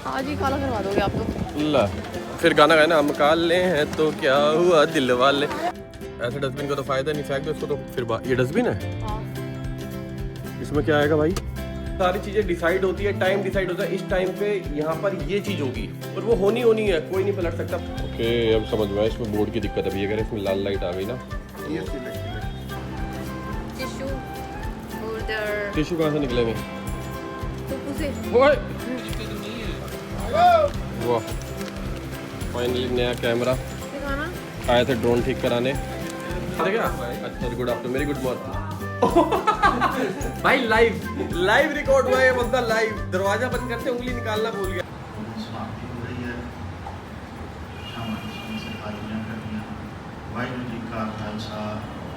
आज ही काला करवा दोगे आप तो। ला फिर गाना गाए ना, हम काले हैं तो क्या हुआ दिल वाले। ऐसे डस्टबिन का तो फायदा नहीं, फेंक दो इसको तो फिर ये डस्टबिन है, इसमें क्या आएगा भाई? सारी चीजें डिसाइड होती है, टाइम डिसाइड होता है, इस टाइम पे यहाँ पर ये चीज होगी और वो होनी है, कोई नहीं पलट सकता। ओके अब समझ में आया, इसमें बोर्ड की दिक्कत है। ये कह रहे इसमें लाल लाइट आ गई ना। टिश्यू कहाँ से निकलेंगे? वाह फाइनली नया कैमरा आए थे, ड्रोन ठीक कराने। अच्छा good afternoon, very good morning. भाई लाइव रिकॉर्ड हुआ है, बंदा लाइव। दरवाजा बंद करते उंगली निकालना भूल गया।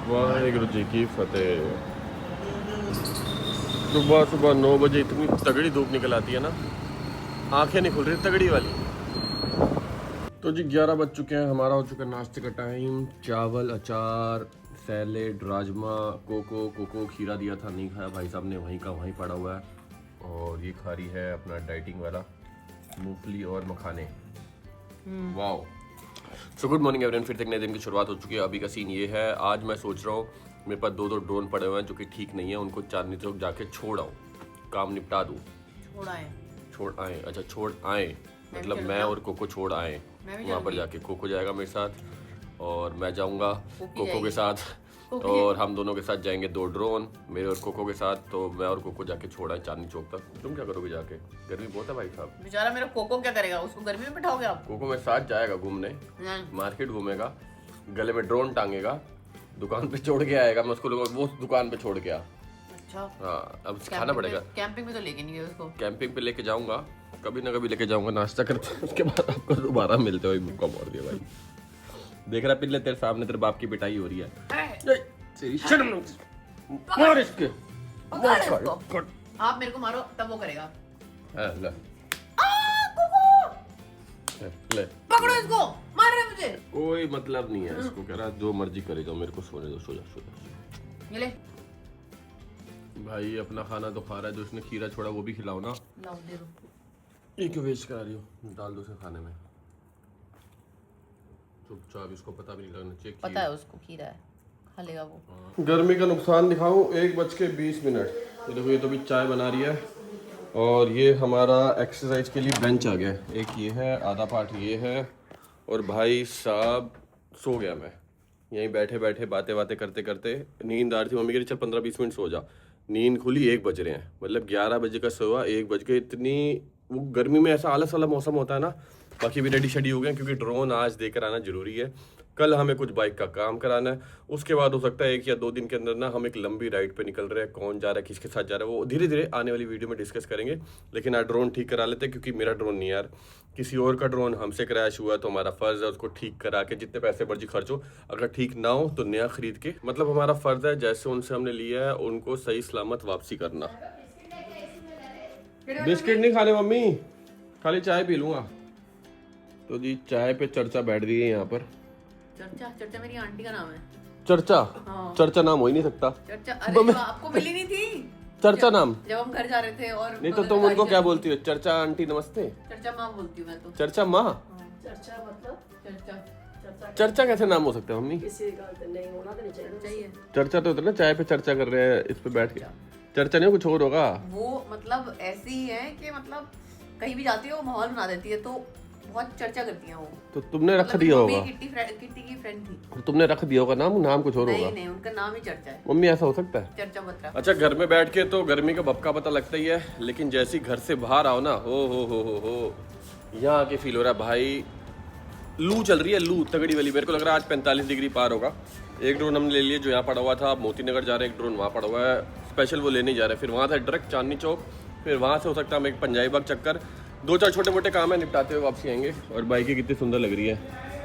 वाहिगुरु जी की फतेह। सुबह सुबह 9 बजे इतनी तगड़ी धूप निकल आती है ना, आंखें नहीं खुल रही तगड़ी वाली। तो जी 11 बज चुके हैं, हमारा हो चुका नाश्ते का टाइम। चावल, अचार, सैलेड, राजमा, कोको खीरा दिया था, नहीं खाया भाई साहब ने, वहीं का वहीं पड़ा हुआ है। और ये खा रही है अपना डाइटिंग वाला मूंगफली और मखाने। Wow. So good morning everyone, फिर तक नए दिन की शुरुआत हो चुकी है। अभी का सीन ये है, आज मैं सोच रहा हूँ मेरे पास 2 ड्रोन पड़े हुए हैं जो कि ठीक नहीं है, उनको चांदनी चौक जाके छोड़ आऊँ, काम निपटा दूँ। छोड़ आए अच्छा छोड़ आए मतलब मैं और कोको छोड़ आए वहाँ पर जाके। कोको जाएगा मेरे साथ और मैं जाऊँगा कोको के साथ, और हम दोनों के साथ जाएंगे 2 ड्रोन मेरे और कोको के साथ। तो मैं और कोको जाके छोड़ा है चांदनी चौक तक। तुम क्या करोगे जाके? गर्मी बहुत है भाई साहब। बेचारा मेरा कोको क्या करेगा, उसको गर्मी में बिठाओगे आप? कोको मेरे साथ जाएगा घूमने, मार्केट घूमेगा, गले में ड्रोन टांगेगा, दुकान पे छोड़ के आएगा, मैं उसको वो दुकान पे छोड़ के आ। अच्छा हाँ अब सिखाना पड़ेगा। कैंपिंग में तो लेके नहीं गए उसको? कैंपिंग पे लेके जाऊंगा, कभी ना कभी लेके जाऊंगा, नाश्ता करते हैं उसके बाद आपको दोबारा मिलते हुए मुक्का मोड़ दिया भाई। देख रहा पिल्ले तेरे सामने तेरे बाप की पिटाई हो रही है। मार इसके, आप मेरे को मारो तब वो करेगा। ले ले पकड़ो इसको, मार रहे मुझे। कोई मतलब नहीं है इसको, कह रहा जो मर्जी करे जाओ, मेरे को सोने दो, सो जा। ये ले भाई अपना खाना तो खा रहा है, जो उसने खीरा छोड़ा वो भी खिलाओ ना। लाओ दे दो। ये क्यों वेस्ट करा रही हो, डाल दो उसे खाने में चुपचाप, इसको पता भी नहीं लगना चाहिए। पता है उसको खीरा है, खा लेगा वो। गर्मी का नुकसान दिखाऊं, 1:20 ये देखो, ये तो भी चाय बना रही है। और ये हमारा एक्सरसाइज के लिए बेंच आ गया, एक ये है, आधा पार्ट ये है। और भाई साहब सो गया मैं यहीं बैठे बैठे, बातें करते करते। नींद आ रही थी, मम्मी कह रही चल 15-20 मिनट सो जा। नींद खुली 1 बज रहे हैं, मतलब 11 बजे का सोया 1 बज के। इतनी वो गर्मी में ऐसा आलस वाला मौसम होता है ना। बाकी भी रेडी शेडी हो गए क्योंकि ड्रोन आज देकर आना जरूरी है। कल हमें कुछ बाइक का काम कराना है, उसके बाद हो सकता है 1 या 2 दिन के अंदर ना हम एक लंबी राइड पे निकल रहे हैं। कौन जा रहा है, किसके साथ जा रहा है, वो धीरे धीरे आने वाली वीडियो में डिस्कस करेंगे। लेकिन आज ड्रोन ठीक करा लेते हैं, क्योंकि मेरा ड्रोन नहीं यार, किसी और का ड्रोन हमसे क्रैश हुआ तो हमारा फर्ज है उसको ठीक करा के, जितने पैसे मर्जी खर्च हो, अगर ठीक ना हो तो नया खरीद के, मतलब हमारा फर्ज है जैसे उनसे हमने लिया है उनको सही सलामत वापसी करना। बिस्किट नहीं खाने मम्मी, खाली चाय पी लूंगा। तो जी चाय पे चर्चा बैठ गई है यहाँ पर। चर्चा मेरी आंटी का नाम है। चर्चा? हाँ। चर्चा नाम हो ही नहीं सकता। चर्चा, अरे आपको मिली नहीं थी चर्चा नाम? जब हम घर जा रहे थे। और नहीं तो तुम उनको क्या बोलती हो? चर्चा आंटी नमस्ते। चर्चा माँ बोलती हूँ मैं तो। चर्चा माँ? चर्चा मतलब चर्चा कैसे नाम हो सकता है मम्मी? चर्चा तो होता है ना, चाय पे चर्चा कर रहे हैं इस पे बैठ के। चर्चा नहीं, कुछ और होगा वो। मतलब ऐसी ही है कि मतलब कहीं भी जाती है वो माहौल बना देती है, तो बहुत चर्चा करती हैं वो। तो तुमने रख दिया होगा। किट्टी की फ्रेंड थी, तुमने रख दिया होगा नाम कुछ और होगा। नहीं उनका नाम ही चर्चा है। मम्मी ऐसा हो सकता है? चर्चा मतलब। अच्छा घर में बैठ के तो गर्मी का भपका पता लगता ही है, लेकिन जैसे ही घर से बाहर आओ ना, हो यहाँ आके फील हो रहा है भाई, लू चल रही है, लू तगड़ी वाली। मेरे को लग रहा है आज 45 डिग्री पार होगा। एक ड्रोन हमने ले लिया जो यहाँ पड़ा हुआ था, मोती नगर जा रहे हैं, एक ड्रोन वहाँ पड़ा हुआ है, स्पेशल वो लेने जा रहे हैं। फिर वहाँ से डायरेक्ट चांदनी चौक, फिर वहाँ से हो सकता है हम एक पंजाबी बाग चक्कर, 2-4 छोटे मोटे काम है निपटाते हुए वापसी आएंगे। और बाइकें कितनी सुंदर लग रही है।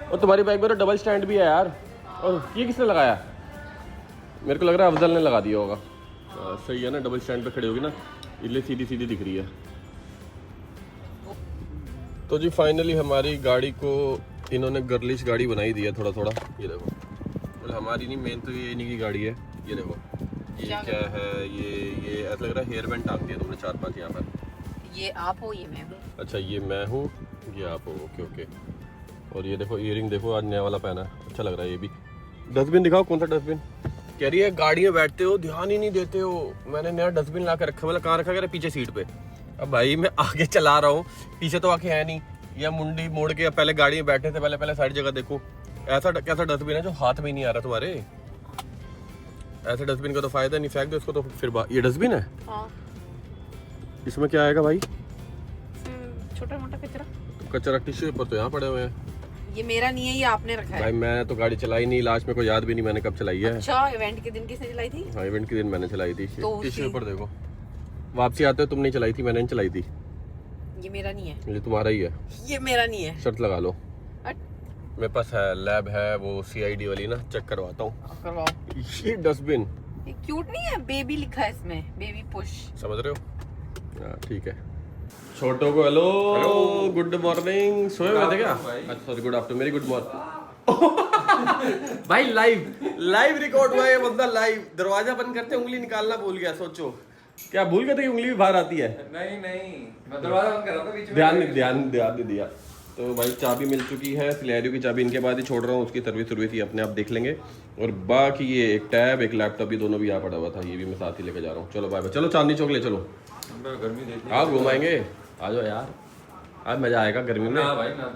और तुम्हारी बाइक में तो डबल स्टैंड भी है यार। और ये किसने लगाया? मेरे को लग रहा है अफजल ने लगा दिया होगा। सही है ना, डबल स्टैंड पे खड़ी होगी ना, इसलिए सीधी सीधी दिख रही है। तो जी फाइनली हमारी गाड़ी को इन्होंने गर्लिश गाड़ी बनाई दी है थोड़ा थोड़ा। ये देखो, मतलब हमारी नहीं, मेन तो ये इन्हीं की गाड़ी है। ये देखो ये क्या है, ये ऐसा लग रहा है हेयर बैंड टांग दिया तुमने 4-5 यहाँ पर। ये आप हो, ये मैं हूँ। अच्छा ये मैं हूँ, ये आप हो, ओके ओके। और ये देखो ईयरिंग देखो, आज नया वाला पहना है, अच्छा लग रहा है ये भी। डस्टबिन दिखाओ, कौन सा डस्टबिन? कह रही है गाड़ी में बैठते हो ध्यान ही नहीं देते हो, मैंने नया डस्टबिन ला कर रखा। मतलब कहाँ रखा? कह रहा पीछे सीट पे। अब भाई मैं आगे चला रहा हूँ, पीछे तो आके है नहीं, या मुंडी मोड़ के पहले गाड़ी में बैठे थे, पहले साइड जगह देखो। ऐसा कैसा डस्टबिन है जो हाथ में ही नहीं आ रहा तुम्हारे? ऐसे डस्टबिन का तो फायदा नहीं, फेंक दो इसको तो फिर ये डस्टबिन है। हाँ। इसमें क्या आएगा भाई? छोटा मोटा कचरा। तो कचरा टिश्यू पेपर तो यहाँ पड़े हुए हैं। ये मेरा नहीं है, ये आपने रखा है। भाई मैंने तो गाड़ी चलाई नहीं, लास्ट में को याद भी नहीं मैंने कब चलाई है। अच्छा, इवेंट के दिन किसने चलाई थी? हाँ इवेंट के दिन मैंने चलाई थी। तो टिश्यू पेपर देखो, वापसी आते हो तुम नहीं चलाई थी, मैंने नहीं चलाई थी। ये मेरा नहीं है। ये तुम्हारा ही है। ये मेरा नहीं है। शर्त लगा लो। मेरे पास है, लैब है वो CID वाली ना, चेक करवाता हूँ। करवाओ। ये डस्टबिन ये क्यूट नहीं है? बेबी लिखा है इसमें, बेबी पुश। समझ रहे हो? हाँ ठीक है। छोटो को हेलो गुड मॉर्निंग। सोए हुए थे क्या? अच्छा सॉरी, गुड आफ्टरनून, मेरी गुड मॉर्निंग। भाई लाइव रिकॉर्ड हुआ ये बंदा, लाइव। दरवाजा बंद करते उंगली निकालना भूल गया। सोचो क्या भूल गए थे कि उंगली भी बाहर आती है? नहीं मैं दरवाजा बंद कर रहा था बीच में। ध्यान नहीं दिया। तो भाई चाबी मिल चुकी है, सिलेरियो की चाबी इनके बाद ही छोड़ रहा हूँ, उसकी सर्विस ही अपने आप देख लेंगे। और बाकी ये एक टैब एक लैपटॉप भी दोनों भी यहाँ पड़ा हुआ था, ये भी मैं साथ ही लेके जा रहा हूँ। चलो बाय बाय। चलो चांदनी चौक ले चलो, गर्मी देखनी। आप घुमाएंगे, आ जाओ यार, आज मजा आएगा गर्मी में।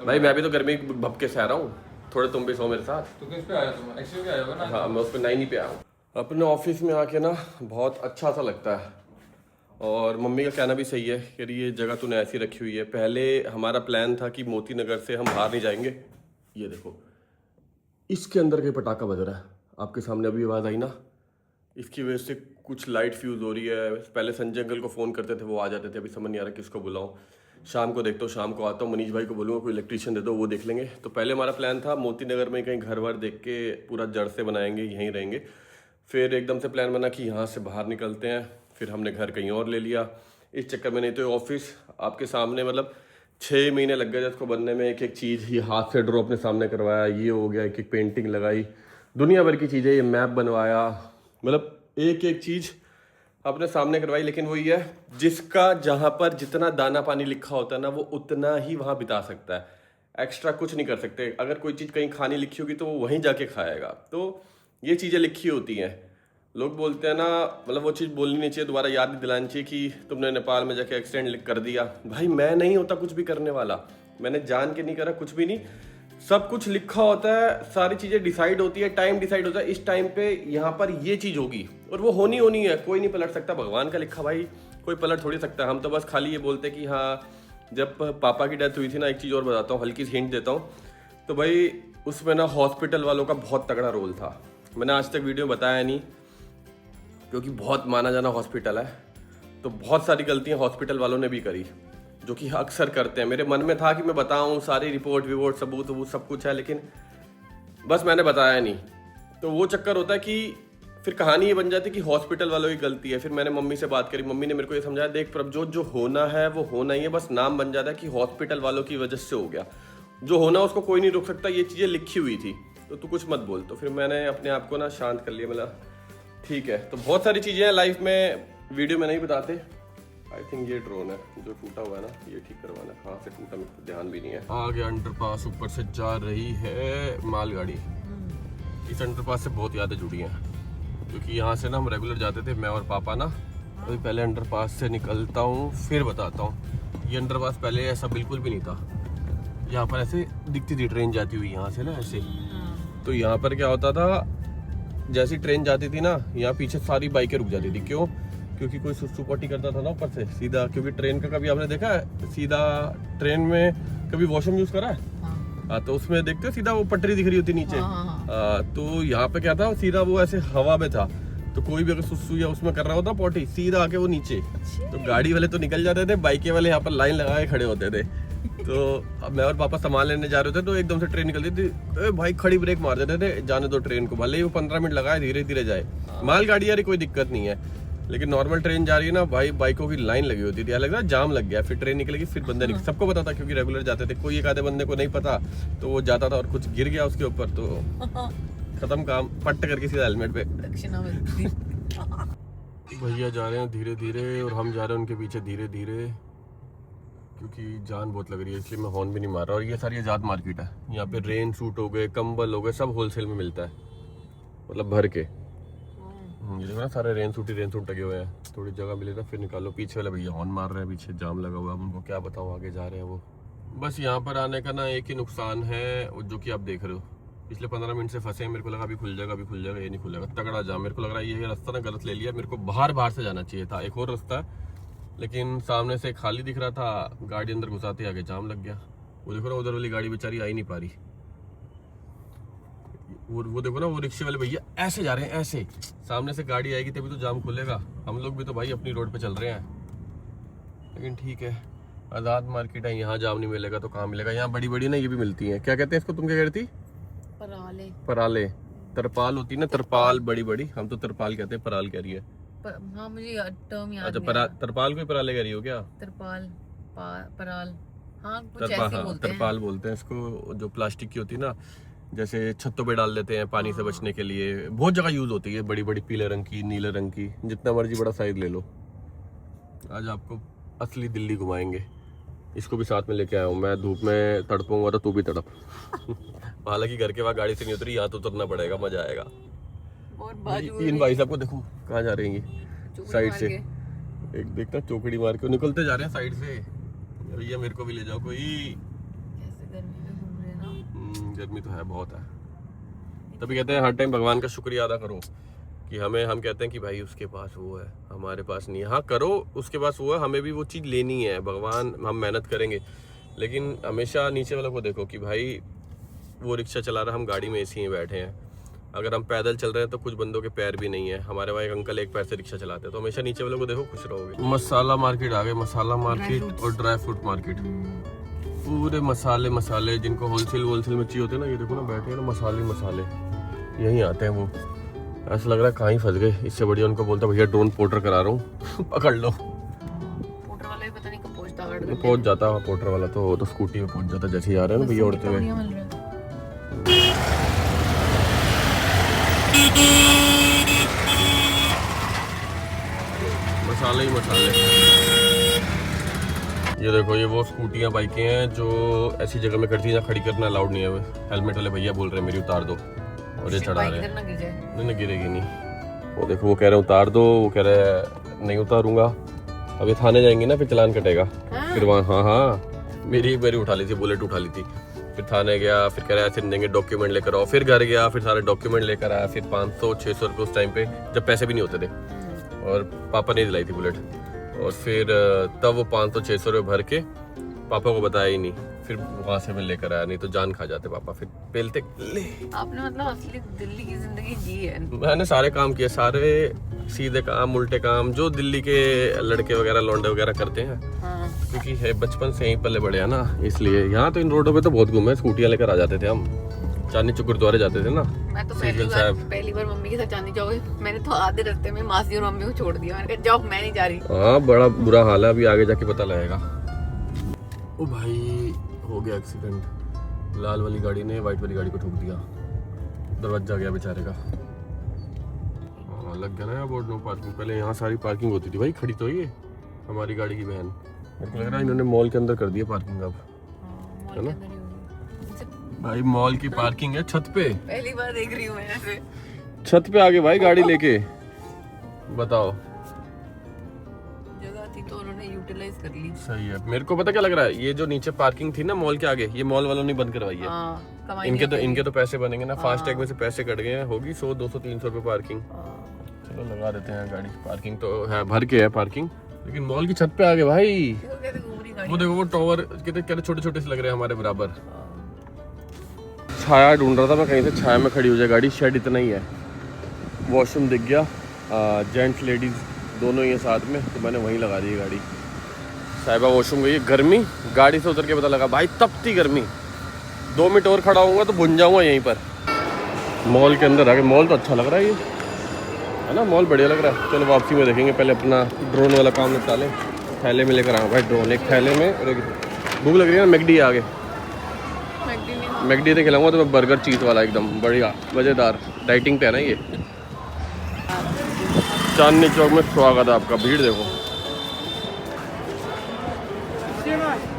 भाई मैं भी तो गर्मी भपके सह रहा हूँ, थोड़े तुम भी सो मेरे साथ। तो किस पे आया तुम? एक्चुअली पे आया हो ना? हाँ मैं उस पर 9 पे आया हूँ। अपने ऑफिस में आके ना बहुत अच्छा सा लगता है। और मम्मी का कहना भी सही है कि ये जगह तूने ऐसी रखी हुई है। पहले हमारा प्लान था कि मोती नगर से हम बाहर नहीं जाएंगे। ये देखो इसके अंदर के पटाखा बज रहा है, आपके सामने अभी आवाज़ आई ना, इसकी वजह से कुछ लाइट फ्यूज़ हो रही है। पहले संजय अंकल को फ़ोन करते थे, वो आ जाते थे, अभी समझ नहीं आ रहा किसको बुलाऊं। शाम को देखता हूँ, शाम को आता हूँ, मनीष भाई को बोलूँगा कोई इलेक्ट्रीशियन दे दो, वो देख लेंगे। तो पहले हमारा प्लान था मोती नगर में कहीं घर वर देख के पूरा जड़ से बनाएंगे, यहीं रहेंगे। फिर एकदम से प्लान बना कि यहाँ से बाहर निकलते हैं, फिर हमने घर कहीं और ले लिया। इस चक्कर में नहीं तो ऑफिस आपके सामने, मतलब 6 महीने लग गए इसको बनने में। एक एक चीज़ ये हाथ से ड्रॉ अपने सामने करवाया, ये हो गया, एक एक पेंटिंग लगाई, दुनिया भर की चीज़ें, ये मैप बनवाया, मतलब एक एक चीज़ अपने सामने करवाई। लेकिन वही है, जिसका जहाँ पर जितना दाना पानी लिखा होता है ना, वो उतना ही वहाँ बिता सकता है, एक्स्ट्रा कुछ नहीं कर सकते। अगर कोई चीज़ कहीं खानी लिखी होगी तो वो वहीं जाके खाएगा। तो ये चीज़ें लिखी होती हैं। लोग बोलते हैं ना, मतलब वो चीज़ बोलनी नहीं चाहिए, दोबारा याद नहीं दिलानी चाहिए कि तुमने नेपाल में जाके एक्सीडेंट कर दिया। भाई मैं नहीं होता कुछ भी करने वाला, मैंने जान के नहीं करा कुछ भी नहीं। सब कुछ लिखा होता है, सारी चीज़ें डिसाइड होती है, टाइम डिसाइड होता है, इस टाइम पे यहाँ पर ये चीज़ होगी और वो होनी है, कोई नहीं पलट सकता। भगवान का लिखा भाई कोई पलट थोड़ी सकता है। हम तो बस खाली ये बोलते कि हाँ, जब पापा की डेथ हुई थी ना, एक चीज़ और बताता हूँ, हल्की सी हिंट देता हूँ। तो भाई उसमें ना हॉस्पिटल वालों का बहुत तगड़ा रोल था। मैंने आज तक वीडियो बताया नहीं क्योंकि बहुत माना जाना हॉस्पिटल है, तो बहुत सारी गलतियाँ हॉस्पिटल वालों ने भी करी, जो कि अक्सर करते हैं। मेरे मन में था कि मैं बताऊं, सारी रिपोर्ट विपोर्ट सबूत सब कुछ है, लेकिन बस मैंने बताया नहीं। तो वो चक्कर होता है कि फिर कहानी ये बन जाती है कि हॉस्पिटल वालों की गलती है। फिर मैंने मम्मी से बात करी, मम्मी ने मेरे को ये समझाया, देख प्रभजोत, जो होना है वो होना ही है, बस नाम बन जाता है कि हॉस्पिटल वालों की वजह से हो गया। जो होना उसको कोई नहीं रोक सकता, ये चीज़ें लिखी हुई थी, तो तू कुछ मत बोल। तो फिर मैंने अपने आप को ना शांत कर लिया, मतलब ठीक है। तो बहुत सारी चीज़ें हैं लाइफ में, वीडियो में नहीं बताते। आई थिंक ये ड्रोन है जो टूटा हुआ है ना, ये ठीक करवाना। कहाँ से टूटा मेरे को ध्यान भी नहीं है। आगे अंडरपास ऊपर से जा रही है मालगाड़ी। इस अंडरपास से बहुत यादें जुड़ी हैं, क्योंकि यहाँ से ना हम रेगुलर जाते थे, मैं और पापा ना। अभी पहले अंडरपास से निकलता हूँ फिर बताता हूँ। ये अंडरपास पहले ऐसा बिल्कुल भी नहीं था, यहाँ पर ऐसे दिखती थी ट्रेन जाती हुई यहाँ से ना ऐसे। तो यहाँ पर क्या होता था, जैसी ट्रेन जाती थी ना, यहाँ पीछे सारी बाइकें रुक जाती थी। क्यों? क्योंकि कोई सुसु पट्टी करता था ना ऊपर से सीधा। क्योंकि ट्रेन का कभी आपने देखा है सीधा ट्रेन में कभी वॉशरूम यूज करा है? हाँ, तो उसमें देखते हो सीधा वो पटरी दिख रही होती नीचे। तो यहाँ पे क्या था, सीधा वो ऐसे हवा में था, तो कोई भी अगर सुसु या उसमें कर रहा होता पोटी, सीधा आके वो नीचे। तो गाड़ी वाले तो निकल जाते थे, बाइके वाले यहाँ पर लाइन लगा के खड़े होते थे। तो अब मैं और पापा सामान लेने जा रहे थे, तो एकदम से ट्रेन निकलती थी, भाई खड़ी ब्रेक मार देते थे, जाने दो ट्रेन को, भले ही वो 15 मिनट लगाए, धीरे धीरे जाए। मालगाड़ी यार कोई दिक्कत नहीं है, लेकिन नॉर्मल ट्रेन जा रही है ना भाई, बाइकों की लाइन लगी होती थी, लग रहा जाम लग गया। फिर ट्रेन निकलेगी, फिर बंदे निकले, सबको पता था क्योंकि रेगुलर जाते थे। कोई एक आधे बंदे को नहीं पता, तो वो जाता था और कुछ गिर गया उसके ऊपर, तो खत्म काम, पट्ट करके सीधा हेलमेट पे। भैया जा रहे हैं धीरे धीरे और हम जा रहे हैं उनके पीछे धीरे धीरे। क्योंकि जान बहुत लग रही है, इसलिए मैं हॉर्न भी नहीं मार रहा। और ये सारी आज़ाद मार्केट है, यहाँ पे रेन सूट हो गए, कंबल हो गए, सब होलसेल में मिलता है, मतलब भर के। ये देखो ना, सारे रेन सूट लगे हुए हैं। थोड़ी जगह मिले ना फिर निकालो। पीछे वाले भैया हॉर्न मार रहे हैं, पीछे जाम लगा हुआ है, अब उनको क्या बताऊँ, आगे जा रहे हैं वो। बस यहाँ पर आने का ना एक ही नुकसान है, जो कि आप देख रहे हो, पिछले 15 मिनट से फंसे हैं। मेरे को लगा अभी खुल जाएगा, ये नहीं खुलेगा, तगड़ा जाम। मेरे को लग रहा है ये रास्ता ना गलत ले लिया, मेरे को बाहर से जाना चाहिए था, एक और रास्ता है, लेकिन सामने से खाली दिख रहा था, गाड़ी अंदर घुसाते आगे जाम लग गया। वो देखो ना, उधर वाली गाड़ी बेचारी आ ही नहीं पा रही। वो देखो ना, वो रिक्शे वाले भैया ऐसे जा रहे हैं, ऐसे। सामने से गाड़ी आएगी तभी तो जाम खुलेगा। हम लोग भी तो भाई अपनी रोड पे चल रहे हैं, लेकिन ठीक है, आज़ाद मार्केट है, यहाँ जाम नहीं मिलेगा तो कहाँ मिलेगा। यहाँ बड़ी बड़ी ना ये भी मिलती हैं, क्या कहते हैं इसको, तुम क्या कहती? पराले। तरपाल होती है ना, तरपाल बड़ी बड़ी, हम तो तरपाल कहते हैं, पराल कह रही है। हाँ, मुझे टर्म याद अच्छा, तरपाल को ही पराले कह रही हो क्या? पराल, हाँ, कुछ ऐसे बोलते हैं। तरपाल बोलते हैं इसको, जो प्लास्टिक की होती है ना, जैसे छतों पे डाल देते हैं पानी से बचने के लिए। बहुत जगह यूज होती है, बड़ी बड़ी पीले रंग की, नीले रंग की, जितना मर्जी बड़ा साइज ले लो। आज आपको असली दिल्ली घुमाएंगे। इसको भी साथ में लेके आया हूँ मैं, धूप में तड़पूंगा तो तू भी तड़प। हालांकि घर के वहाँ गाड़ी से नहीं उतरी, यहाँ तो उतरना पड़ेगा, मजा आएगा। इन भाई साहब को देखो कहाँ जा रहे हैं, साइड से। एक देखना, चौकड़ी मार के निकलते जा रहे हैं साइड से। भैया मेरे को भी ले जाओ कोई। कैसे गर्मी में घूम रहे हैं ना। गर्मी तो है, बहुत है। तभी कहते हैं हर टाइम भगवान का शुक्रिया अदा करो कि हम कहते हैं कि भाई उसके पास वो है, हमारे पास नहीं है। हाँ करो, उसके पास वो है, हमें भी वो चीज़ लेनी है। भगवान, हम मेहनत करेंगे, लेकिन हमेशा नीचे वालों को देखो कि भाई वो रिक्शा चला रहा है, हम गाड़ी में एसी में बैठे हैं। अगर हम पैदल चल रहे हैं तो कुछ बंदों के पैर भी नहीं है। हमारे वहाँ एक अंकल एक पैर से रिक्शा चलाते हैं, तो हमेशा नीचे वालों को देखो, खुश रहोगे। मसाला मार्केट आ गए, मसाला मार्केट और ड्राई फ्रूट मार्केट। पूरे मसाले जिनको होलसेल में चाहिए होते हैं ना, ये देखो ना, बैठे हैं ना, मसाले यहीं आते हैं वो। ऐसा लग रहा है कहाँ ही फंस गए। इससे बढ़िया उनको बोलता भैया ड्रोन पोर्टर करा रहा हूँ, पकड़ लो। पोर्टर वाला भी पता नहीं कब पहुंचता, पहुंच जाता है पोर्टर वाला, तो वो तो स्कूटी में पहुंच जाता जैसे ही आ रहे हैं ना भैया उड़ते हुए। मसाले ही मसाले। ये देखो, ये वो स्कूटियाँ बाइकें हैं जो ऐसी जगह में करती है जहाँ खड़ी करना अलाउड नहीं है। हेलमेट वाले भैया बोल रहे हैं मेरी उतार दो, और ये चढ़ा रहे हैं। नहीं गिरेगी नहीं। वो देखो, वो कह रहे हैं उतार दो, वो कह रहे हैं नहीं उतारूंगा। अभी थाने जाएंगे ना, फिर चालान कटेगा। फिर वहाँ हाँ मेरी एक बारी उठा ली थी, बुलेट उठा ली थी। फिर थाने गया, फिर कह रहा है ऐसे नहीं देंगे, डॉक्यूमेंट लेकर आओ। फिर घर गया, फिर सारे डॉक्यूमेंट लेकर आया। फिर 500-600 रुपये उस टाइम पे, जब पैसे भी नहीं होते थे, और पापा ने दिलाई थी बुलेट। और फिर तब वो 500-600 रुपये भर के पापा को बताया ही नहीं। फिर वहाँ से मैं लेकर आया, नहीं तो जान खा जाते पापा। फिर पेलते ले। आपने मतलब असली दिल्ली की जिंदगी जी है। मैंने सारे काम किए, सारे सीधे काम, उल्टे काम, जो दिल्ली के लड़के वगैरह, लौंडे वगैरह करते हैं। क्योंकि है बचपन से यहीं पले बड़े हैं ना, इसलिए। यहाँ तो इन रोडों पे तो बहुत घूमे, स्कूटियाँ लेकर आ जाते थे हम। चांदनी चौक गुरुद्वारे जाते थे ना। मैं तो पहली बार मम्मी के साथ चांदनी चौक, मैंने तो आधे रास्ते में मासी और मम्मी को छोड़ दिया। मैंने कहा जाओ, मैं नहीं जा रही। हाँ, बड़ा बुरा हाल है, अभी आगे जाके पता लगेगा। ओ भाई, हो गया एक्सीडेंट। लाल वाली गाड़ी ने व्हाइट वाली गाड़ी को ठोक दिया, दरवाजा गया बेचारे का। हाँ, लग गया ना बोर्ड नो पार्किंग। पहले यहाँ सारी पार्किंग होती थी भाई, खड़ी तो ये हमारी गाड़ी की बहन। मेरे को लग रहा है इन्होंने मॉल के अंदर कर दिया पार्किंग अब, है ना भाई। मॉल की पार्किंग है छत पे। पहली बार देख रही हूँ मैं ऐसे। छत पे आगे भाई गाड़ी लेके, बताओ। जगह थी तो उन्होंने यूटिलाइज कर ली। सही है। मेरे को पता क्या लग रहा है, ये जो नीचे पार्किंग थी ना मॉल के आगे, ये मॉल वालों ने बंद करवाई है। इनके तो पैसे बनेंगे ना, फास्ट टैग में से पैसे कट गए हैं। होगी 100, 200, 300 रुपये पार्किंग। चलो लगा देते हैं गाड़ी। पार्किंग तो है, भर के है पार्किंग, लेकिन मॉल की छत पे आ गए भाई। वो देखो, वो टॉवर कितने छोटे छोटे से लग रहे हैं हमारे बराबर। छाया ढूंढ रहा था मैं, कहीं से छाया में खड़ी हो जाए गाड़ी। शेड इतना ही है। वॉशरूम दिख गया, जेंट्स लेडीज दोनों ही है साथ में, तो मैंने वहीं लगा दी गाड़ी। साहिबा वॉशरूम गई। गर्मी, गाड़ी से उतर के पता लगा भाई, तपती गर्मी। 2 मिनट और खड़ा होऊंगा तो भुन जाऊंगा यहीं पर। मॉल के अंदर आ गए। मॉल तो अच्छा लग रहा है ये, है ना, मॉल बढ़िया लग रहा है। चलो वापसी में देखेंगे, पहले अपना ड्रोन वाला काम निपटा लें। थैले में लेकर आऊँ भाई ड्रोन, एक थैले में। और भूख लग रही है ना, मैकडी आ गए। मैकडी से खिलाऊंगा तो मैं बर्गर चीज़ वाला, एकदम बढ़िया मज़ेदार। डाइटिंग पे है ना ये। चांदनी चौक में स्वागत है आपका। भीड़ देखो।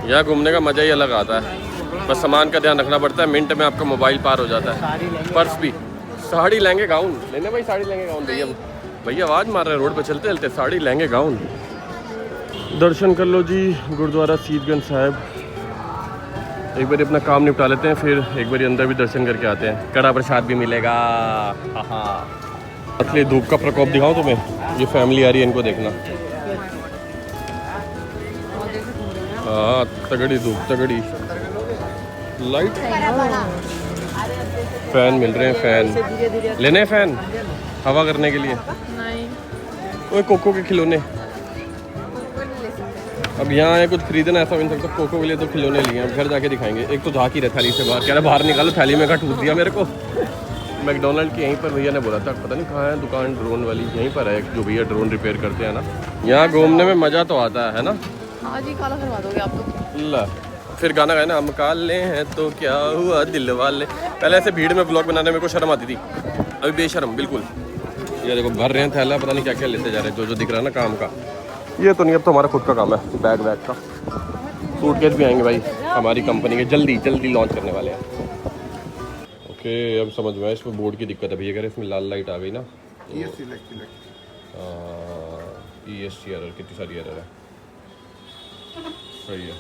यहाँ घूमने का मज़ा ही अलग आता है, बस सामान का ध्यान रखना पड़ता है। मिनट में आपका मोबाइल पार हो जाता है। पर्स भी, साड़ी लहंगे गाउन लेने भाई, साड़ी लहंगे गाउन भैया। भैया आवाज़ मार रहे हैं रोड पे चलते चलते, साड़ी लहंगे गाउन। दर्शन कर लो जी गुरुद्वारा सीतगंज साहिब। एक बार अपना काम निपटा लेते हैं, फिर एक बार अंदर भी दर्शन करके आते हैं। कड़ा प्रसाद भी मिलेगा। असली धूप का प्रकोप दिखाऊं तुम्हें, ये फैमिली आ रही है, इनको देखना। हाँ तगड़ी धूप, तगड़ी लाइट। फैन मिल रहे हैं, फैन लेने हैं, फैन हवा करने के लिए। नहीं, ओए कोको के खिलौने। अब यहाँ आए कुछ खरीदना, ऐसा भी नहीं सकता। कोको के लिए तो खिलौने लिए हैं, घर जाके दिखाएंगे। एक तो झाँक ही रहा थाली से बाहर, कह रहा बाहर निकालो, थाली में का ठूस दिया मेरे को। मैकडोनल्ड की यहीं पर भैया ने बोला था, पता नहीं कहाँ है दुकान ड्रोन वाली, यहीं पर है जो भैया ड्रोन रिपेयर करते हैं ना। यहाँ घूमने में मज़ा तो आता है ना। हाँ जी, काला करवा दोगे आप तो। ला फिर गाना गाए ना, हम काले हैं तो क्या हुआ दिल वाले। पहले ऐसे भीड़ में ब्लॉग बनाने में को शर्म आती थी, अभी बेशर्म बिल्कुल। ये देखो भर रहे हैं थैला, पता नहीं क्या क्या लेते जा रहे हैं, जो दिख रहा है ना काम का। ये तो नहीं, अब तो हमारा खुद का काम है, बैग वैग का। सूटकेस भी आएंगे भाई हमारी कंपनी के, जल्दी जल्दी लॉन्च करने वाले हैं। ओके अब समझ में आया, इसमें बोर्ड की दिक्कत है भैया, कह रहे इसमें लाल लाइट आ गई ना। ESC एरर, कितनी सारी एरर है। सही है।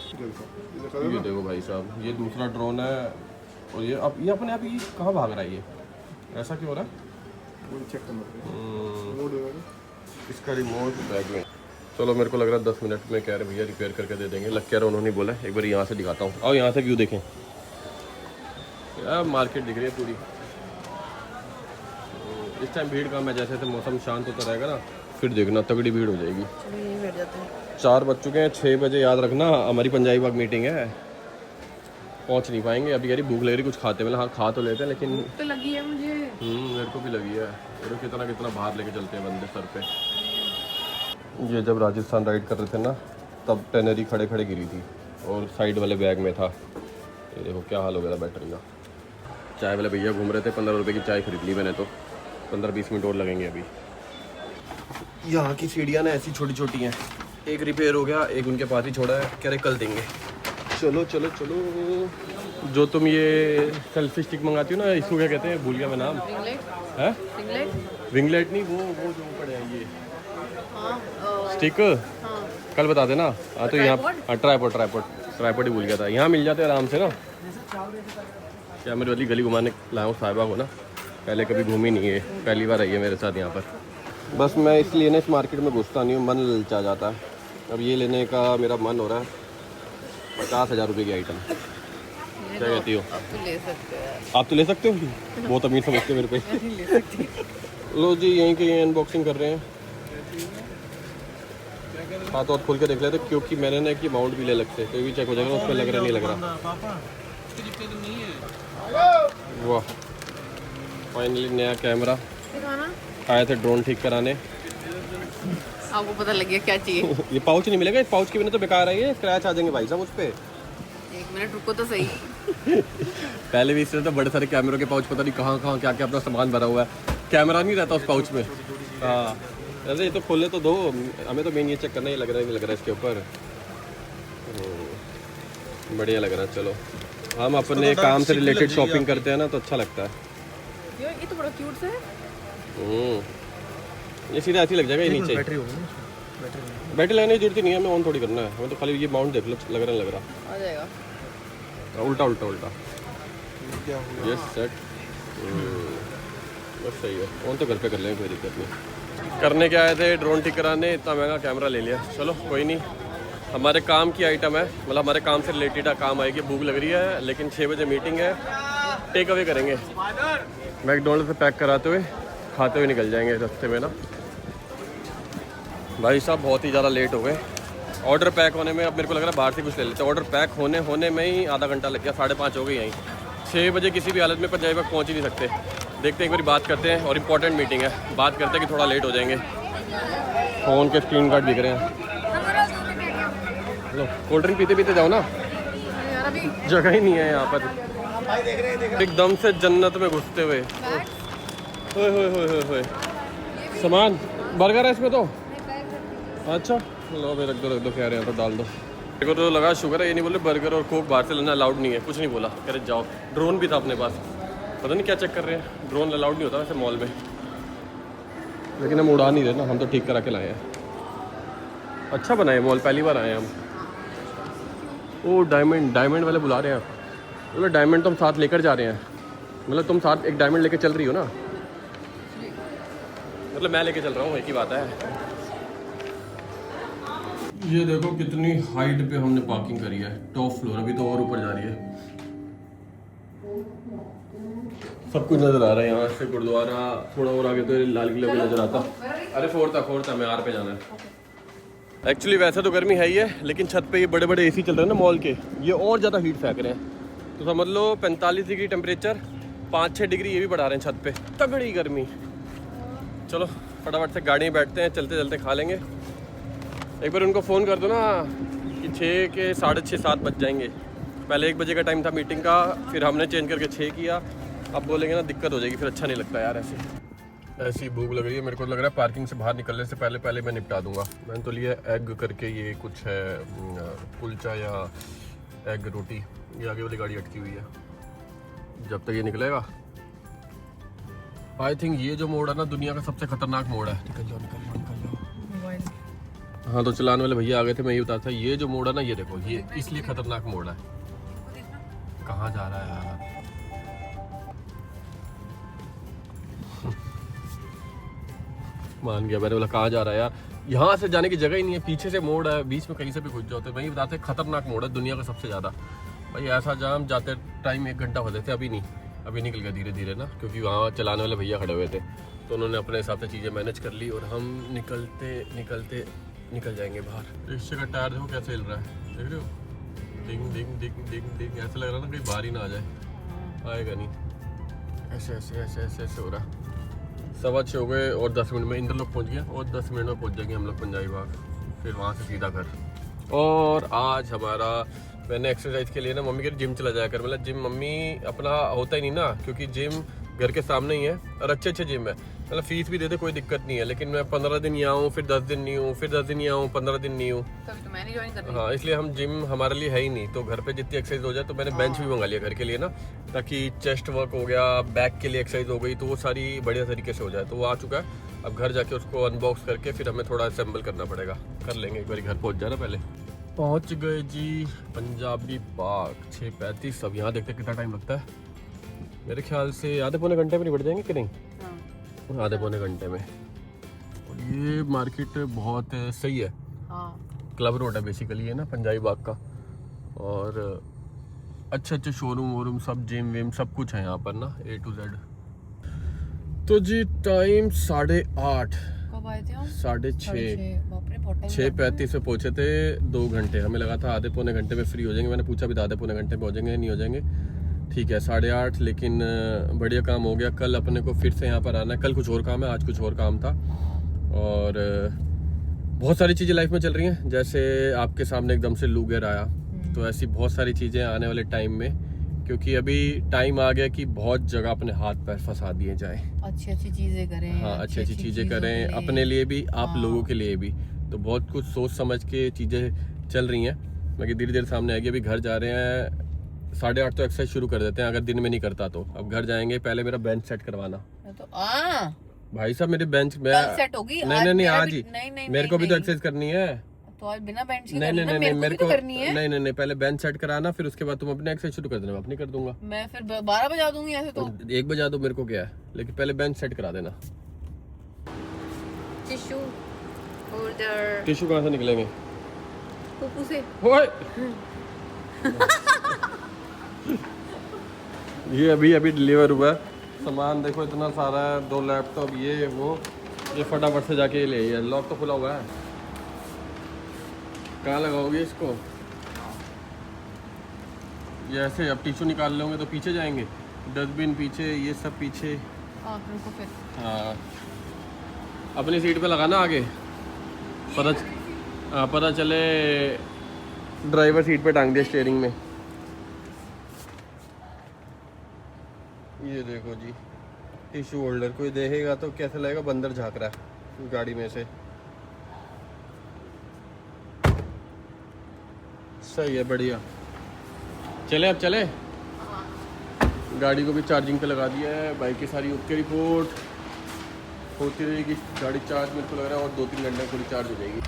ये देखो भाई साहब, ये दूसरा ड्रोन है, और ये अब ये अपने आप ये कहाँ भाग रहा है, ये ऐसा क्यों हो रहा है? इसका रिमोट बैग में। चलो मेरे को लग रहा है 10 मिनट में कह रहे भैया रिपेयर करके दे देंगे, लग कह रहा उन्होंने बोला। एक बार यहाँ से दिखाता हूँ, आओ यहाँ से व्यू देखें। यार मार्केट दिख रही है पूरी। इस टाइम भीड़ कम है, जैसे जैसे मौसम शांत होता रहेगा ना, फिर देखना तगड़ी भीड़ हो जाएगी। 4 बज चुके हैं, 6 बजे याद रखना हमारी पंजाबी बाग मीटिंग है। पहुंच नहीं पाएंगे अभी, कह रही भूख लग रही, कुछ खाते मतलब। हाँ खा तो लेते हैं, लेकिन तो लगी है मुझे। मेरे को भी लगी है। मेरे को कितना कितना बाहर लेके चलते हैं बंदे सर पे। ये जब राजस्थान राइड कर रहे थे ना, तब टेनरी खड़े खड़े गिरी थी और साइड वाले बैग में था। ये देखो क्या हाल हो गया था बैटरी का। चाय वाले भैया घूम रहे थे, 15 रुपये की चाय खरीद ली मैंने तो। 15-20 मिनट और लगेंगे अभी। यहाँ की सीढ़ियाँ ना ऐसी छोटी छोटी हैं, एक रिपेयर हो गया, एक उनके पास ही छोड़ा है, कह रहे कल देंगे। चलो चलो चलो। जो तुम ये सेल्फी स्टिक मंगाती हो ना, इसको क्या कहते हैं, भूल गया मैं नाम। है विंगलेट नहीं, वो जो पड़े हैं ये स्टिक। कल बता देना। हाँ तो यहाँ ट्राइपॉड ही भूल गया था। यहाँ मिल जाते आराम से ना। क्या मेरी वाली गली घुमाने लाया हूँ साहिबा को ना, पहले कभी घूमी नहीं है, पहली बार आई है मेरे साथ यहाँ पर। बस मैं इसलिए ना इस मार्केट में घुसता नहीं हूँ, मन ललचा जाता है। अब ये लेने का मेरा मन हो रहा है। 50,000 रुपये की आइटम, क्या कहती हो? आप तो ले सकते हो। आप तो ले सकते हो, बहुत अमीर समझते हो मेरे पे। लो जी यहीं के अनबॉक्सिंग कर रहे हैं। हाथ और खोल के देख लेते, क्योंकि मैंने ना कि माउंट भी ले लगते, तो भी चेक हो जाएगा उस पर लग रहा नहीं लग रहा। वाह फाइनली नया कैमरा। आए थे ड्रोन ठीक कराने। आपको पता लग गया क्या चाहिए। ये पाउच नहीं मिलेगा, इस पाउच के बिना तो बेकार है, ये स्क्रैच आ जाएंगे भाई साहब उस पर। 1 मिनट रुको तो सही। पहले भी इससे तो बड़े सारे कैमरों के पाउच पता नहीं कहाँ कहाँ क्या क्या अपना सामान भरा हुआ है, कैमरा नहीं रहता उस पाउच में। हाँ अरे ये तो खोलने तो दो, हमें तो मेन ये चेक करना ही लग रहा है, नहीं लग रहा है इसके ऊपर। बढ़िया लग रहा है। चलो हम अपने काम से रिलेटेड शॉपिंग करते हैं ना, तो अच्छा लगता है। ये तो बड़ा क्यूट सा है। ये सीधा ऐसे लग जाएगा, ये नीचे बैटरी लगाने की जरूरत ही नहीं है, हमें ऑन थोड़ी करना है, हमें तो खाली ये माउंट देख लो, लग रहा आ जाएगा। उल्टा ये सेट बस सही है। ऑन तो घर पे कर लेंगे, कोई दिक्कत नहीं। करने के आए थे ड्रोन ठीक कराने, इतना महंगा कैमरा ले लिया। चलो कोई नहीं, हमारे काम की आइटम है, मतलब हमारे काम से रिलेटेड काम आएगी। भूख लग रही है, लेकिन 6 बजे मीटिंग है, टेक अवे करेंगे। मैकडोनल्ड से पैक कराते हुए खाते हुए निकल जाएंगे रास्ते में ना। भाई साहब बहुत ही ज़्यादा लेट हो गए ऑर्डर पैक होने में। अब मेरे को लग रहा है बाहर से कुछ ले लेते हैं। ऑर्डर पैक होने में ही आधा घंटा लग गया, 5:30 हो गई यहीं। 6 बजे किसी भी हालत में पंजाबी बाग पहुँच ही नहीं सकते। देखते हैं एक बार बात करते हैं, और इम्पोर्टेंट मीटिंग है, बात करते हैं कि थोड़ा लेट हो जाएंगे। फ़ोन के स्क्रीन गार्ड दिख रहे हैं। लो कोल्ड ड्रिंक पीते पीते जाओ ना, जगह ही नहीं है यहाँ पर। एकदम से जन्नत में घुसते हुए। होए सामान बर्गर है इसमें तो। अच्छा लो भाई रख दो कह रहे हैं तो डाल दो। मेरे को तो लगा शुगर है, ये नहीं बोले बर्गर और कोक बाहर से लेना अलाउड नहीं है, कुछ नहीं बोला, कह रहे जाओ। ड्रोन भी था अपने पास, पता नहीं क्या चेक कर रहे हैं। ड्रोन अलाउड नहीं होता वैसे मॉल में, लेकिन हम उड़ा नहीं रहे ना, हम तो ठीक करा के लाए हैं। अच्छा बना है मॉल, पहली बार आए हैं हम। ओ डायमंड वाले बुला रहे हैं, बोले डायमंड तो हम साथ लेकर जा रहे हैं। मतलब तुम साथ एक डायमंड लेकर चल रही हो ना, मतलब मैं लेके चल रहा हूँ, एक ही बात है। ये देखो कितनी हाइट पे हमने पार्किंग करी है, टॉप फ्लोर, अभी तो और ऊपर जा रही है। सब कुछ नजर आ रहा है यहाँ से, गुरुद्वारा थोड़ा और आगे तो लाल किला भी नजर आता। अरे फोर्थ था मैं आर पे जाना है। एक्चुअली वैसे तो गर्मी है ही है, लेकिन छत पे ये बड़े बड़े एसी चल रहे हैं ना मॉल के, ये और ज़्यादा हीट फेंक रहे हैं। तो समझ लो 45 डिग्री टेम्परेचर, 5-6 डिग्री ये भी बढ़ा रहे हैं छत पे, तगड़ी गर्मी। चलो फटाफट से गाड़ी में बैठते हैं, चलते चलते खा लेंगे। एक बार उनको फ़ोन कर दो ना कि 6 के 6:30 7 बज जाएंगे। पहले 1 बजे का टाइम था मीटिंग का, फिर हमने चेंज करके 6 किया। अब बोलेंगे ना दिक्कत हो जाएगी, फिर अच्छा नहीं लगता यार। ऐसी भूख लग रही है, मेरे को लग रहा है पार्किंग से बाहर निकलने से पहले मैं निपटा दूंगा। मैंने तो लिया एग करके, ये कुछ है कुलचा या एग रोटी। ये आगे वाली गाड़ी अटकी हुई है, जब तक ये निकलेगा। आई थिंक ये जो मोड़ है ना दुनिया का सबसे खतरनाक मोड़ है। निकल जाओ। हाँ तो चलाने वाले भैया आ गए थे, मैं ये बताता था, ये जो मोड़ है ना, ये देखो, ये इसलिए खतरनाक मोड़ है। कहाँ जा रहा है यार? मान गया, मैंने बोला कहाँ जा रहा है यार, यहाँ से जाने की जगह ही नहीं है, पीछे से मोड़ है, बीच में कहीं से भी घुस जाओ। तो वही बताते खतरनाक मोड़ है दुनिया का सबसे ज़्यादा। भाई ऐसा जाम जाते टाइम 1 घंटा हो जाते, अभी नहीं, अभी निकल गया धीरे धीरे ना, क्योंकि वहाँ चलाने वाले भैया खड़े हुए थे, तो उन्होंने अपने हिसाब से चीज़ें मैनेज कर ली और हम निकल जाएंगे बाहर। रिक्शे का टायर देखो कैसे हिल रहा है, देख रहे हो? डिंग डिंग डिंग डिंग डिंग, ऐसा लग रहा है ना कहीं बाहर ही ना आ जाए, आएगा नहीं। ऐसे हो रहा। 6:15 हो गए और 10 मिनट में इंदर लोग पहुँच गया, और 10 मिनट में पहुँच जाएंगे हम लोग पंजाबी बाग, फिर वहाँ से सीधा घर। और आज हमारा, मैंने एक्सरसाइज के लिए ना मम्मी के जिम चला जाया कर, मतलब जिम मम्मी अपना होता ही नहीं ना, क्योंकि जिम घर के सामने ही है और अच्छे जिम है, मतलब फीस भी दे दे कोई दिक्कत नहीं है। लेकिन मैं 15 दिन यहाँ हूँ, फिर 10 दिन नहीं हूँ, फिर 10 दिन यहाँ हूँ, 15 दिन नहीं हूँ, तभी तो मैंने ज्वाइन कर लिया। हाँ, इसलिए हम जिम हमारे लिए है ही नहीं। तो घर पे जितनी एक्सरसाइज हो जाए, तो मैंने बेंच भी मंगा लिया घर के लिए ना, ताकि चेस्ट वर्क हो गया, बैक के लिए एक्सरसाइज हो गई, तो वो सारी बढ़िया तरीके से हो जाए। तो वो आ चुका है, अब घर जाके उसको अनबॉक्स करके फिर हमें थोड़ा असेंबल करना पड़ेगा, कर लेंगे एक बार घर पहुँच जाए ना। पहले पहुँच गए जी पंजाबी बाग, 6:35। अब यहाँ देखते कितना टाइम लगता है, मेरे ख्याल से आधे पौने घंटे में निपट जाएंगे कि नहीं? आधे पौने घंटे में। और ये मार्केट बहुत सही है, क्लब रोड है बेसिकली, है ना पंजाबी बाग का, और अच्छे शोरूम वोरूम सब, जिम विम सब कुछ है यहाँ पर ना, A to Z। तो जी टाइम 8:30, कब आए थे हम? 6:30, 6:35 में पहुँचे थे। 2 घंटे हमें लगा था, आधे पौने घंटे में फ्री हो जाएंगे। मैंने पूछा भी था आधे पौने घंटे में हो जाएंगे नहीं हो जाएंगे, ठीक है 8:30, लेकिन बढ़िया काम हो गया। कल अपने को फिर से यहाँ पर आना है, कल कुछ और काम है, आज कुछ और काम था। और बहुत सारी चीज़ें लाइफ में चल रही हैं, जैसे आपके सामने एकदम से लूगर आया, तो ऐसी बहुत सारी चीज़ें आने वाले टाइम में, क्योंकि अभी टाइम आ गया कि बहुत जगह अपने हाथ पैर फंसा दिए जाए, अच्छी चीज़ें करें। हाँ, अच्छी चीज़ें करें अपने लिए भी, आप लोगों के लिए भी। तो बहुत कुछ सोच समझ के चीज़ें चल रही हैं, बाकी धीरे धीरे सामने आएगी। अभी घर जा रहे हैं, 8:30 तो एक्सरसाइज शुरू कर देते हैं, अगर दिन में नहीं करता तो। अब घर जाएंगे, पहले मेरा बेंच सेट करवाना। तो भाई साहब मेरे बेंच में सेट होगी। नहीं आज ही, मेरे को भी तो एक्सरसाइज करनी है। तो आज बिना बेंच के नहीं मेरे को करनी है। नहीं पहले बेंच सेट कराना, फिर उसके बाद तुम अपने एक्सरसाइज शुरू कर देना, मैं अपनी कर दूंगा। मैं फिर 12 बजा दूंगी ऐसे तो 1 बजा दो, मेरे को क्या है, लेकिन पहले बेंच सेट करा देना। टिश्यू होल्डर, टिश्यू कहाँ से निकलेंगे? पुप्पू से। ये अभी डिलीवर हुआ है सामान, देखो इतना सारा है, 2 लैपटॉप, ये वो, ये फटाफट से जाके ले आइए। लॉक तो खुला हुआ है, कहाँ लगाओगे इसको? ये ऐसे, अब टिश्यू निकाल लोगे तो पीछे जाएंगे, डस्टबिन पीछे, ये सब पीछे। हाँ, अपनी सीट पे लगाना आगे, पता चले ड्राइवर सीट पे टांग दिया स्टीयरिंग में। ये देखो जी टिश्यू होल्डर, कोई देखेगा तो कैसा लगेगा, बंदर झाँक रहा है गाड़ी में से। सही है, बढ़िया। चले अब चले। गाड़ी को भी चार्जिंग पे लगा दिया है। बाइक की सारी ओके रिपोर्ट होती रहेगी। गाड़ी चार्ज मेरे को लग रहा है और 2-3 घंटे में पूरी चार्ज हो जाएगी।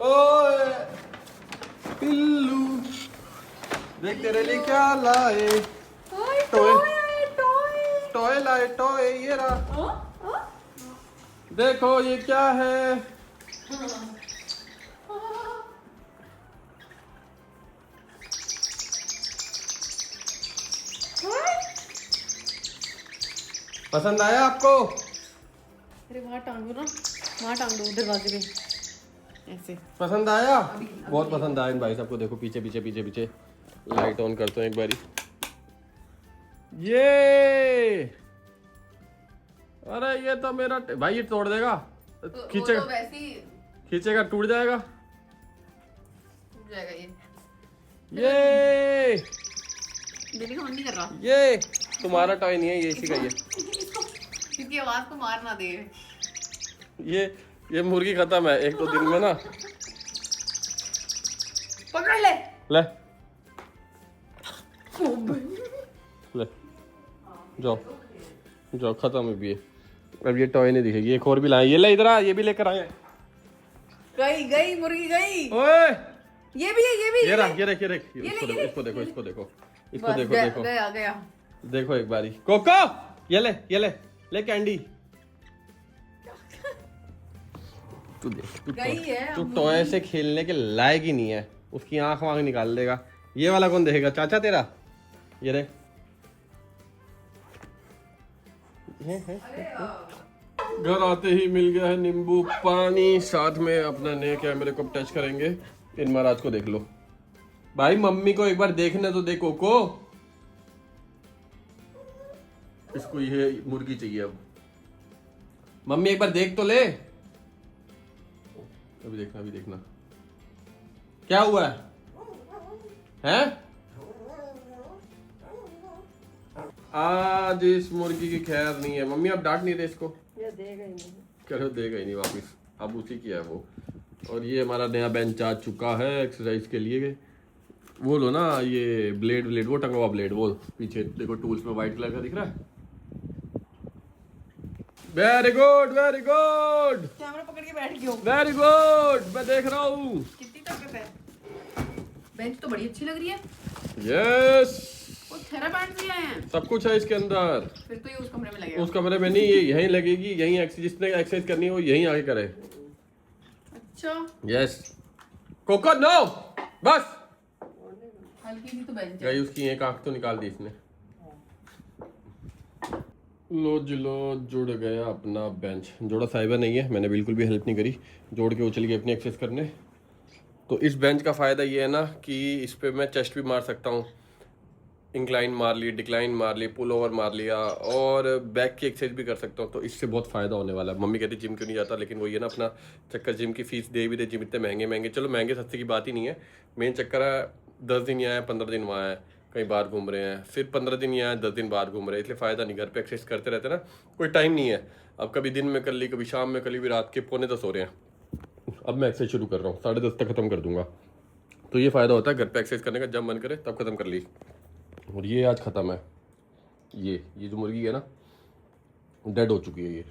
ओए पिल्लू देख तेरे लिए क्या लाए। टॉय लाए, टॉय ये रहा। देखो ये क्या है। पसंद आया आपको? अरे वहाँ टांग दो ना, वहाँ टांग दो दरवाजे पे ऐसे। पसंद आया? बहुत पसंद आया इन भाई साहब को। देखो पीछे पीछे पीछे पीछे लाइट ऑन करते हैं एक बारी। ये अरे ये तो मेरा भाई ये तोड़ देगा। खींचेगा, वैसे ही खींचेगा टूट जाएगा। टूट जाएगा ये। ये ऑन नहीं कर रहा। ये तुम्हारा टॉय नहीं है, ये इसी का ही है। क्योंकि आवाज को मार ना दे। ये मुर्गी खत्म है 1-2 दिन में ना। पकड़ ले। ले ले जाओ जाओ, खत्म है भी ये। अब ये टॉय नहीं दिखेगी। एक और भी लाए। ये ले इधर आ, ये भी लेकर आए। गई मुर्गी गई। ओए ये भी है, ये भी। ये रहा, ये रख इसको देखो इसको देखो इसको देखो देखो गया गया। देखो एक बारी। कोको ये ले कैंडी। तू देख, गई है तू टॉय से खेलने के लायक ही नहीं है। उसकी आंख वांख निकाल देगा। ये वाला कौन देखेगा? चाचा तेरा। ये रे घर आते ही मिल गया है नींबू पानी। साथ में अपना नए कैमरे को टच करेंगे। इन महाराज को देख लो भाई। मम्मी को एक बार देखने तो देखो को। इसको ये मुर्गी चाहिए अब। मम्मी एक बार देख तो ले। अभी देखना क्या हुआ है? हैं? आज इस मुर्गी की खैर नहीं है। मम्मी आप डांट नहीं दे इसको। ये देगा ही नहीं। करो देगा ही नहीं वापिस। अब उसी की है वो। और ये हमारा नया बेंच आ चुका है एक्सरसाइज के लिए। वो लो ना ये ब्लेड वो टंगा हुआ ब्लेड। वो पीछे देखो टूल्स में व्हाइट कलर का दिख रहा है। Very good very good. Camera पकड़ के बैठ गया। Very good. मैं देख रहा हूँ। कितनी ताकत है। बेंच तो बड़ी अच्छी लग रही है। यस वो थेरापैड्स भी आए हैं। सब कुछ है इसके अंदर। फिर तो ये उस कमरे में लगेगा। उस कमरे में नहीं, ये यहीं लगेगी। यहीं जिसने एक्सरसाइज करनी है वो यहीं आके करे। अच्छा यस कोको नो बस। हल्की सी तो बेंच है। गई उसकी एक आंख तो निकाल दी इसने। लो जिलो जुड़ गया अपना बेंच। जोड़ा साइबर नहीं है, मैंने बिल्कुल भी हेल्प नहीं करी। जोड़ के वो चली गई अपनी एक्सरसाइज करने। तो इस बेंच का फ़ायदा ये है ना कि इस पे मैं चेस्ट भी मार सकता हूँ। इंक्लाइन मार ली, डिक्लाइन मार ली, पुल ओवर मार लिया और बैक की एक्सरसाइज भी कर सकता हूँ। तो इससे बहुत फ़ायदा होने वाला है। मम्मी कहती जिम क्यों नहीं जाता, लेकिन वही है ना अपना चक्कर। जिम की फीस दे भी दे। जिम इतने महंगे चलो महंगे सस्ते की बात ही नहीं है। मेन चक्कर है 10 दिन यहाँ है, 15 दिन वहाँ है, कहीं बाहर घूम रहे हैं, फिर 15 दिन यहाँ है, 10 दिन बाहर घूम रहे हैं। इसलिए फ़ायदा नहीं। घर पे एक्सरसाइज करते रहते ना, कोई टाइम नहीं है। अब कभी दिन में कर ली, कभी शाम में कर ली, भी रात के 9:45 हो रहे हैं। अब मैं एक्सरसाइज शुरू कर रहा हूँ, 10:30 तक ख़त्म कर दूंगा। तो ये फ़ायदा होता है घर पे एक्सरसाइज करने का। जब मन करे तब ख़त्म कर ली। और ये आज ख़त्म है। ये जो मुर्गी है ना डेड हो चुकी है ये।